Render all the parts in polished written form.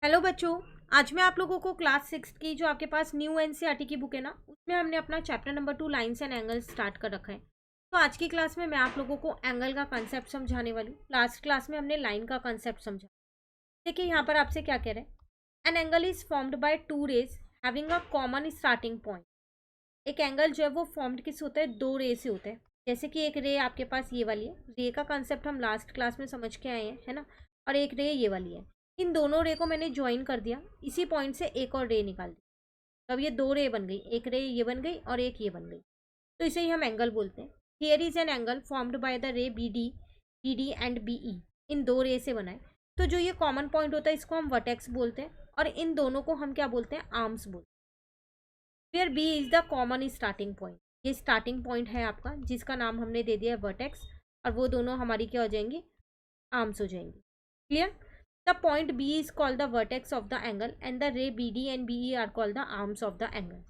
Hello बच्चों। आज मैं आप लोगों को क्लास 6 की जो आपके पास न्यू एनसीईआरटी की बुक है ना, उसमें हमने अपना chapter number 2 lines and angles start कर रखा है। तो आज की क्लास में मैं आप लोगों को एंगल का कंसेप्ट समझाने वाली हूँ। लास्ट क्लास में हमने लाइन का कंसेप्ट समझा। देखिए यहाँ पर आपसे क्या कह रहे हैं। An angle is formed by two rays having a common starting point. एक एंगल जो है वो फॉर्म्ड किस होता है, दो रे से होता है। जैसे कि एक रे आपके पास ये वाली है, रे का कंसेप्ट हम लास्ट क्लास में समझ के आए हैं, है ना। और एक रे ये वाली है। इन दोनों रे को मैंने ज्वाइन कर दिया, इसी पॉइंट से एक और रे निकाल दी। तो अब ये दो रे बन गई, एक रे ये बन गई और एक ये बन गई। तो इसे ही हम एंगल बोलते हैं। Here is an angle formed by the ray B D and B E. इन दो रे से बना है। तो जो ये कॉमन पॉइंट होता है इसको हम वर्टेक्स बोलते हैं, और इन दोनों को हम क्या बोलते हैं, आर्म्स बोलते हैं। फिर B is the common starting point. ये स्टार्टिंग पॉइंट है आपका, जिसका नाम हमने दे दिया है वर्टेक्स, और वो दोनों हमारी क्या हो जाएंगी, आर्म्स हो जाएंगी। Clear. The point B is called the vertex of the angle and the ray B D and B E are called the arms of the angle.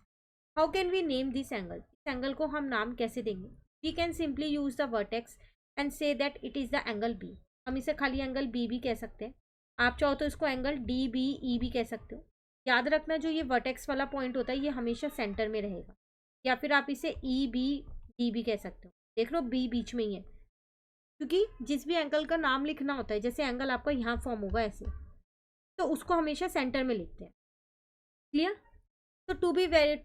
How can we name this angle. इस angle को हम नाम कैसे देंगे। We can simply use the vertex and say that it is the angle B. हम इसे खाली angle B भी कह सकते हैं। आप चाहो तो इसको एंगल डी बी ई भी कह सकते हो। याद रखना, जो ये वर्टेक्स वाला पॉइंट होता है ये हमेशा सेंटर में रहेगा। या फिर आप इसे ई बी डी भी कह सकते हो। देख लो बी बीच में ही है, क्योंकि जिस भी एंगल का नाम लिखना होता है, जैसे एंगल आपका यहाँ फॉर्म होगा ऐसे, तो उसको हमेशा सेंटर में लिखते हैं। Clear. So to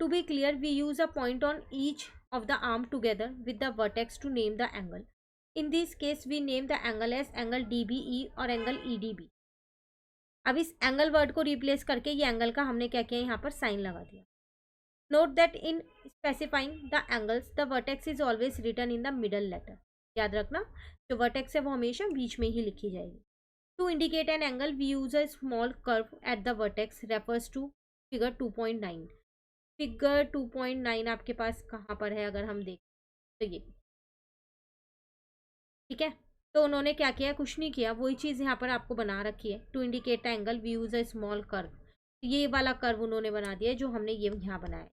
be clear, we use a point on each of the arm together with the vertex to name the angle. In this case, we name the angle as angle DBE or angle EDB. अब इस angle word को replace करके ये angle का हमने क्या किया, यहाँ पर साइन लगा दिया। Note that in specifying the angles the vertex is always written in the middle letter. याद रखना, जो वर्टेक्स है वो हमेशा बीच में ही लिखी जाएगी। To indicate an angle we use a small curve at the vertex refers to figure 2.9। Figure 2.9 आपके पास कहाँ पर है, अगर हम देखें तो ये, ठीक है। तो उन्होंने क्या किया, कुछ नहीं किया, वही चीज़ यहाँ पर आपको बना रखी है। To indicate angle we use a small curve. ये वाला कर्व उन्होंने बना दिया है जो हमने ये यहाँ बनाया है।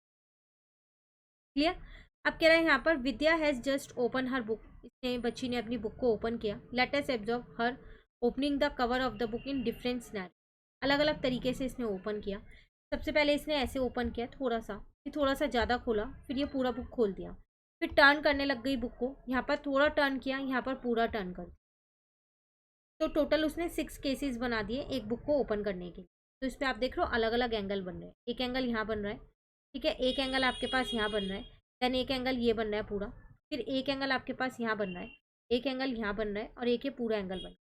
क्लियर। अब कह रहे हैं यहाँ पर, Vidya has just open her book. इसने, बच्ची ने अपनी बुक को ओपन किया। Let us observe her opening the cover of the book in different scenario. अलग अलग तरीके से इसने ओपन किया। सबसे पहले इसने ऐसे ओपन किया थोड़ा सा, फिर थोड़ा सा ज़्यादा खोला, फिर ये पूरा बुक खोल दिया। फिर टर्न करने लग गई बुक को, यहाँ पर थोड़ा टर्न किया, यहाँ पर पूरा टर्न कर दिया। तो टोटल उसने 6 केसेस बना दिए एक बुक को ओपन करने के लिए। तो इस पर आप देख रहे हो अलग अलग एंगल बन रहे हैं। एक एंगल यहाँ बन रहा है, ठीक है, एक एंगल आपके पास यहाँ बन रहा है, देन एक एंगल ये बन रहा है पूरा, फिर एक एंगल आपके पास यहाँ बन रहा है, एक एंगल यहाँ बन रहा है, और एक ये पूरा एंगल बन रहा है।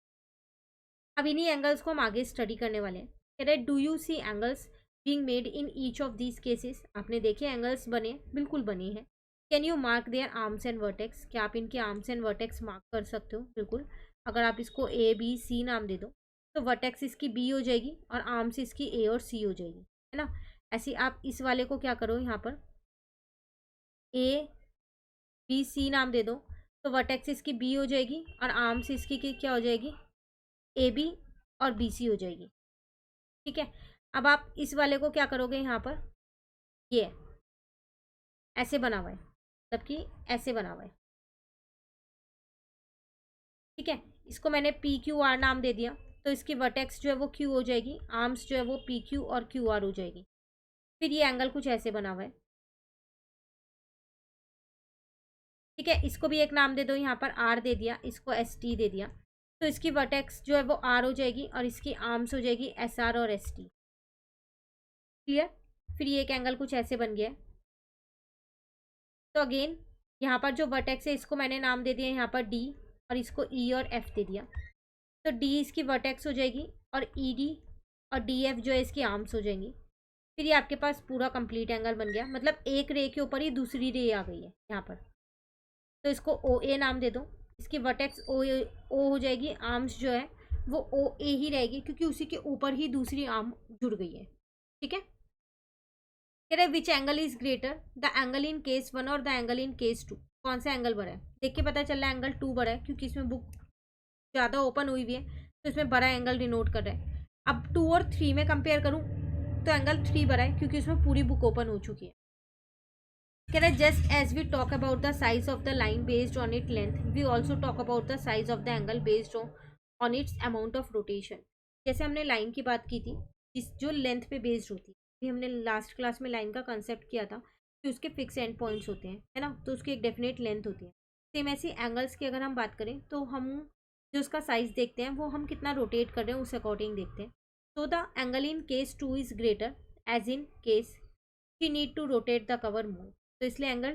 अब इन्हीं एंगल्स को हम आगे स्टडी करने वाले हैं। कह रहे, do you see angles being made in each of these cases. आपने देखे एंगल्स बने, बिल्कुल बने हैं। Can you mark their arms and vertex. क्या आप इनके आर्म्स एंड वर्टेक्स मार्क कर सकते हो। बिल्कुल। अगर आप इसको ए बी सी नाम दे दो, तो वर्टेक्स इसकी बी हो जाएगी और आर्म्स इसकी ए और सी हो जाएगी, है ना। ऐसे आप इस वाले को क्या करो, यहाँ पर ए बी सी नाम दे दो, तो वर्टेक्स इसकी बी हो जाएगी और आर्म्स इसकी क्या हो जाएगी, ए बी और बी सी हो जाएगी। ठीक है। अब आप इस वाले को क्या करोगे, यहाँ पर ये ऐसे बना हुआ है, जबकि ऐसे बना हुआ है, ठीक है। इसको मैंने पी क्यू आर नाम दे दिया, तो इसकी वर्टेक्स जो है वो क्यू हो जाएगी, आर्म्स जो है वो पी क्यू और क्यू आर हो जाएगी। फिर ये एंगल कुछ ऐसे बना हुआ है, ठीक है। इसको भी एक नाम दे दो, यहाँ पर आर दे दिया, इसको एस टी दे दिया, तो इसकी वर्टेक्स जो है वो आर हो जाएगी और इसकी आर्म्स हो जाएगी एस आर और एस टी। क्लियर। फिर ये एक एंगल कुछ ऐसे बन गया है। तो अगेन यहाँ पर जो वर्टेक्स है इसको मैंने नाम दे दिया यहाँ पर डी, और इसको ई और एफ दे दिया। तो डी इसकी वर्टेक्स हो जाएगी और ई डी और डी एफ जो है इसकी आर्म्स हो जाएंगी। फिर ये आपके पास पूरा कंप्लीट एंगल बन गया, मतलब एक रे के ऊपर ही दूसरी रे आ गई है यहाँ पर। तो इसको ओ ए नाम दे दो, इसकी वर्टेक्स ओ हो जाएगी, आर्म्स जो है वो ओ ए ही रहेगी, क्योंकि उसी के ऊपर ही दूसरी आर्म जुड़ गई है, ठीक है। कह रहे which angle is greater, the angle in case 1 और द एंगल इन केस 2। कौन सा एंगल बड़ा है, देख के पता चल रहा है एंगल 2 बड़ा है, क्योंकि इसमें बुक ज़्यादा ओपन हुई हुई है, तो इसमें बड़ा एंगल डिनोट कर रहा है। अब 2 और 3 में कंपेयर करूँ तो एंगल 3 बड़ा है, क्योंकि उसमें पूरी बुक ओपन हो चुकी है। कह रहा है just as we talk about the size of the line based on it length, we also talk about the size of the angle based on its amount of rotation. जैसे हमने line की बात की थी, जिस जो लेंथ पे based होती है। ये हमने लास्ट क्लास में लाइन का कंसेप्ट किया था कि उसके फिक्स एंड पॉइंट्स होते हैं, है ना, तो उसकी एक डेफिनेट लेंथ होती है। सेम ऐसी एंगल्स की अगर हम बात करें तो हम जो उसका साइज देखते हैं वो हम कितना रोटेट कर रहे हैं उस अकॉर्डिंग देखते हैं। So the angle in case 2 is greater as in case she need to rotate the cover more. तो इसलिए एंगल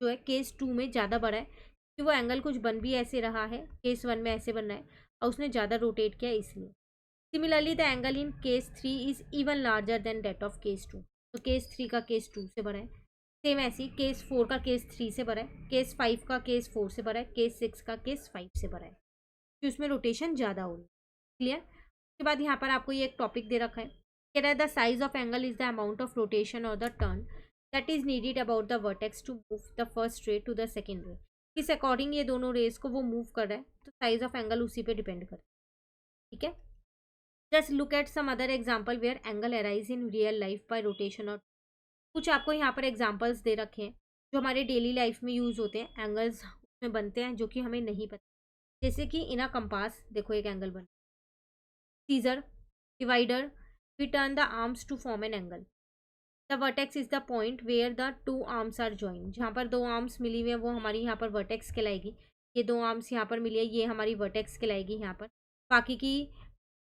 जो है केस 2 में ज़्यादा बड़ा है कि वो एंगल कुछ बन भी ऐसे रहा है, केस 1 में ऐसे बन रहा है और उसने ज़्यादा रोटेट किया इसलिए। Similarly the angle in case 3 is even larger than that of case 2। तो केस 3 का केस 2 से बड़ा है। सेम ऐसी केस 4 का केस 3 से बड़ा है, केस 5 का केस 4 से बड़ा है, केस 6 का केस 5 से बड़ा है, कि उसमें रोटेशन ज़्यादा हो रही है। क्लियर। उसके बाद यहाँ पर आपको ये एक टॉपिक दे रखा है, कह रहा है the size of angle is the amount of rotation और the turn that is needed about the vertex to move the first ray to the second ray. किस अकॉर्डिंग ये दोनों रेस को वो मूव कर रहा है, तो साइज ऑफ एंगल उसी पे डिपेंड करता है। ठीक है। Just look at some other example where angle arise in real life by rotation. और कुछ आपको यहाँ पर एग्जाम्पल्स दे रखे हैं जो हमारे डेली लाइफ में यूज़ होते हैं, एंगल्स उसमें बनते हैं जो कि हमें नहीं पता। जैसे कि इन अ कंपास देखो एक एंगल बन, scissor, divider, we turn the arms to form an angle. The vertex is the point where the two arms are join. जहाँ पर दो आर्म्स मिली हुई है वो हमारी यहाँ पर वर्टेक्स कहलाएगी। ये दो आर्म्स यहाँ पर मिली है ये हमारी वर्टेक्स कहलाएगी यहाँ पर। बाकी की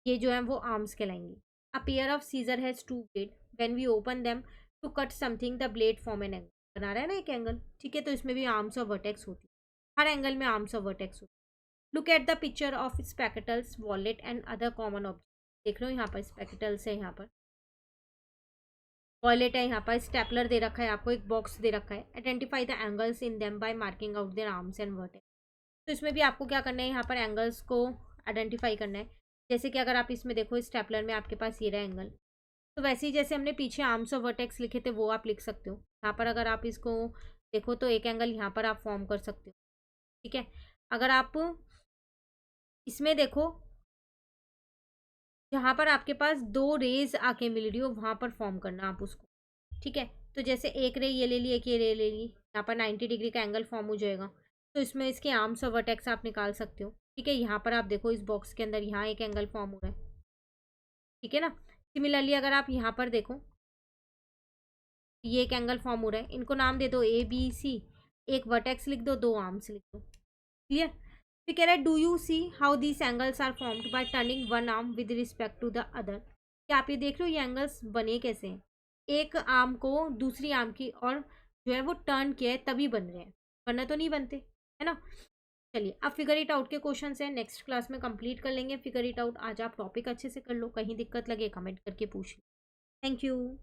ये जो है वो आर्म्स कहलाएंगी। A pair of scissor has two blade when we open them to cut something the blade form an angle. बना रहा है ना एक एंगल, ठीक है, तो इसमें भी आर्म्स और वर्टेक्स होती है, हर एंगल में आर्म्स और वर्टेक्स होती है। Look at the picture of spectacles, wallet and other common object. देख रहे हो यहाँ पर स्पेक्टल्स है, यहाँ पर वॉलेट है, यहाँ पर स्टेपलर दे रखा है, आपको एक बॉक्स दे रखा है। Identify the angles in them by marking out there arms and vertex. तो इसमें भी आपको क्या करना है, यहाँ पर एंगल्स को आइडेंटिफाई करना है। जैसे कि अगर आप इसमें देखो स्टेपलर में आपके पास ये रहा एंगल, तो वैसे ही जैसे हमने पीछे आर्म्स और वर्टेक्स लिखे थे वो आप लिख सकते हो। यहाँ पर अगर आप इसको देखो तो एक एंगल यहाँ पर आप फॉर्म कर सकते हो। ठीक है। अगर आप इसमें देखो जहाँ पर आपके पास दो रेज आके मिल रही हो वहाँ पर फॉर्म करना आप उसको। ठीक है। तो जैसे एक रे ये ले ली, एक ये रे ले ली, यहाँ पर 90 डिग्री का एंगल फॉर्म हो जाएगा। तो इसमें इसके आर्म्स और वर्टेक्स आप निकाल सकते हो। ठीक है। यहाँ पर आप देखो इस बॉक्स के अंदर यहाँ एक एंगल फॉर्म हो रहा है। ठीक है ना। सिमिलरली अगर आप यहाँ पर देखो ये एक एंगल फॉर्म हो रहा है, इनको नाम दे दो ए बी सी, एक वर्टेक्स लिख दो, दो आर्म्स लिख दो। क्लियर। फिर कह रहा है do you see how these angles are formed by turning one arm with respect to the other. क्या आप ये देख रहे हो ये एंगल्स बने कैसे हैं, एक आर्म को दूसरी आर्म की और जो है वो टर्न किया है तभी बन रहे हैं, वरना तो नहीं बनते, है ना। चलिए अब फिगर इट आउट के क्वेश्चन है, नेक्स्ट क्लास में कंप्लीट कर लेंगे फिगर इट आउट। आज आप टॉपिक अच्छे से कर लो, कहीं दिक्कत लगे कमेंट करके पूछ लो। Thank you.